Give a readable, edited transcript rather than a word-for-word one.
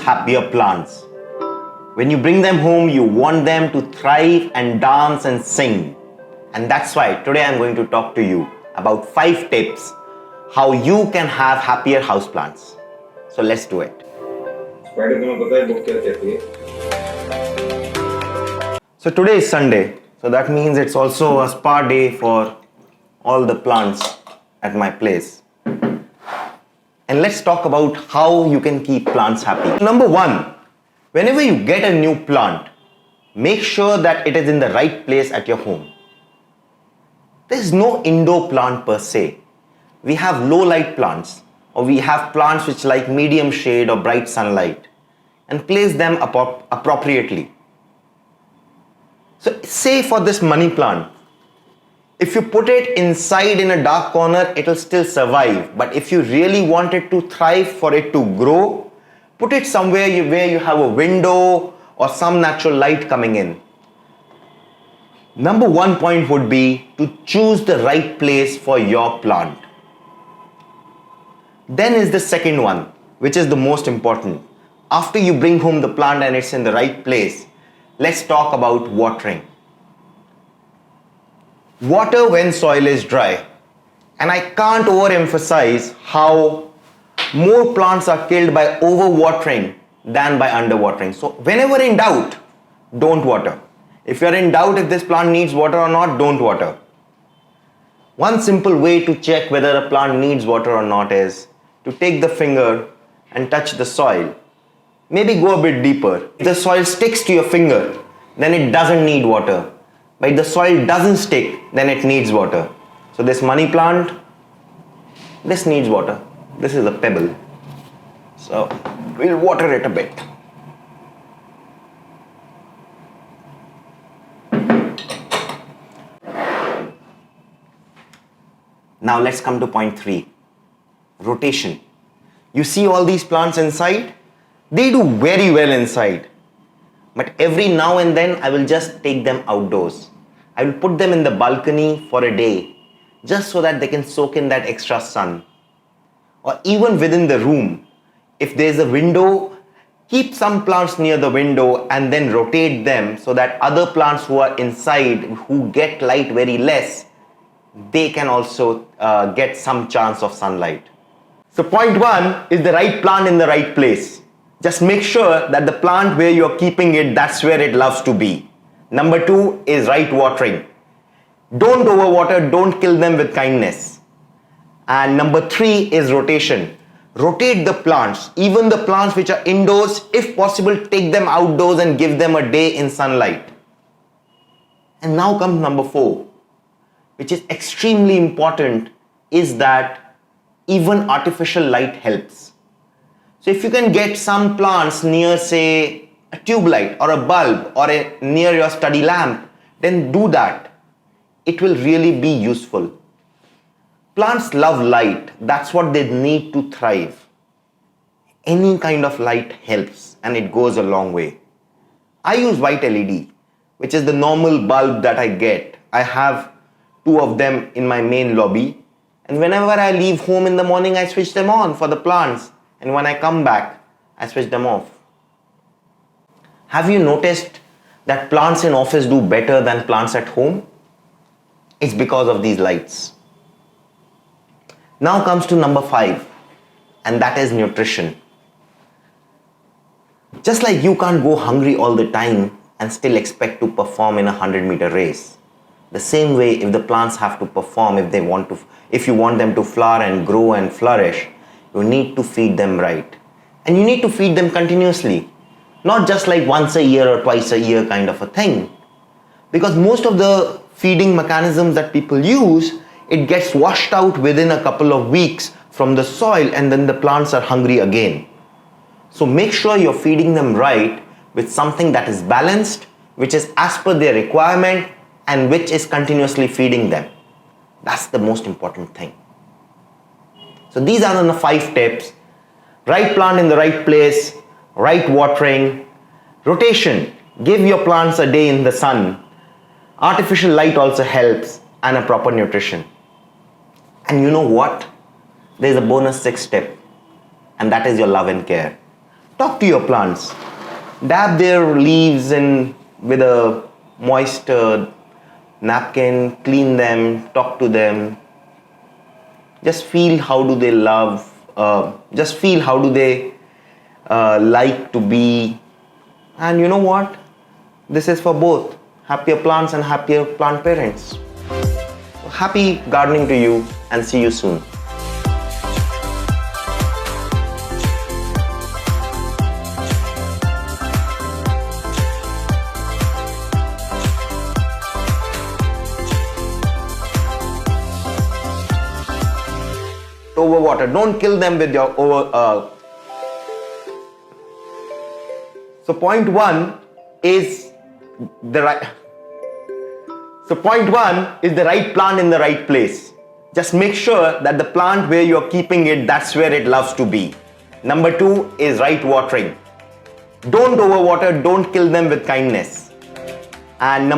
happier plants. When you bring them home, you want them to thrive and dance and sing. And that's why today I'm going to talk to you about 5 tips how you can have happier houseplants. So let's do it. So today is Sunday, so that means it's also a spa day for all the plants at my place. And let's talk about how you can keep plants happy. Number 1, whenever you get a new plant, make sure that it is in the right place at your home. There is no indoor plant per se. We have low light plants, or we have plants which like medium shade or bright sunlight, and place them appropriately. So say for this money plant, if you put it inside in a dark corner, it will still survive. But if you really want it to thrive, for it to grow, put it somewhere where you have a window or some natural light coming in. Number 1 point would be to choose the right place for your plant. Then is the second one, which is the most important. After you bring home the plant and it's in the right place, let's talk about watering. Water when soil is dry. And I can't overemphasize how more plants are killed by overwatering than by underwatering. So whenever in doubt, don't water. If you're in doubt if this plant needs water or not, don't water. One simple way to check whether a plant needs water or not is to take the finger and touch the soil. Maybe go a bit deeper. If the soil sticks to your finger, then it doesn't need water. But if the soil doesn't stick, then it needs water. So this money plant, this needs water. This is a pebble. So we'll water it a bit. Now let's come to point 3. Rotation. You see all these plants inside? They do very well inside. But every now and then I will just take them outdoors. I will put them in the balcony for a day, just so that they can soak in that extra sun. Or even within the room, if there's a window, keep some plants near the window and then rotate them so that other plants who are inside, who get light very less, they can also get some chance of sunlight. So point 1 is the right plant in the right place. Just make sure that the plant where you're keeping it, that's where it loves to be. Number 2 is right watering. Don't overwater, don't kill them with kindness. And number 3 is rotation. Rotate the plants, even the plants which are indoors, if possible, take them outdoors and give them a day in sunlight. And now comes number 4, which is extremely important, is that even artificial light helps. So if you can get some plants near, say, a tube light or a bulb or near your study lamp, then do that. It will really be useful. Plants love light. That's what they need to thrive. Any kind of light helps and it goes a long way. I use white LED, which is the normal bulb that I get. I have 2 of them in my main lobby. And whenever I leave home in the morning, I switch them on for the plants. And when I come back, I switch them off. Have you noticed that plants in office do better than plants at home? It's because of these lights. Now comes to number 5, and that is nutrition. Just like you can't go hungry all the time and still expect to perform in a 100-meter race. The same way, if the plants have to perform, if you want them to flower and grow and flourish, you need to feed them right. And you need to feed them continuously. Not just like once a year or twice a year kind of a thing. Because most of the feeding mechanisms that people use, it gets washed out within a couple of weeks from the soil and then the plants are hungry again. So make sure you're feeding them right with something that is balanced, which is as per their requirement and which is continuously feeding them. That's the most important thing. So these are the 5 tips. Right plant in the right place, right watering, rotation, give your plants a day in the sun, artificial light also helps, and a proper nutrition. And you know what? There's a bonus 6th tip, and that is your love and care. talk to your plants. Dab their leaves in with a moist napkin, clean them, talk to them. Just feel how do they love, just feel how do they like to be. And you know what? This is for both happier plants and happier plant parents. Happy gardening to you, and see you soon. Overwater. Don't kill them with your So point one is the right. So point one is the right plant in the right place. Just make sure that the plant where you're keeping it, that's where it loves to be. Number two is right watering. Don't overwater, don't kill them with kindness. And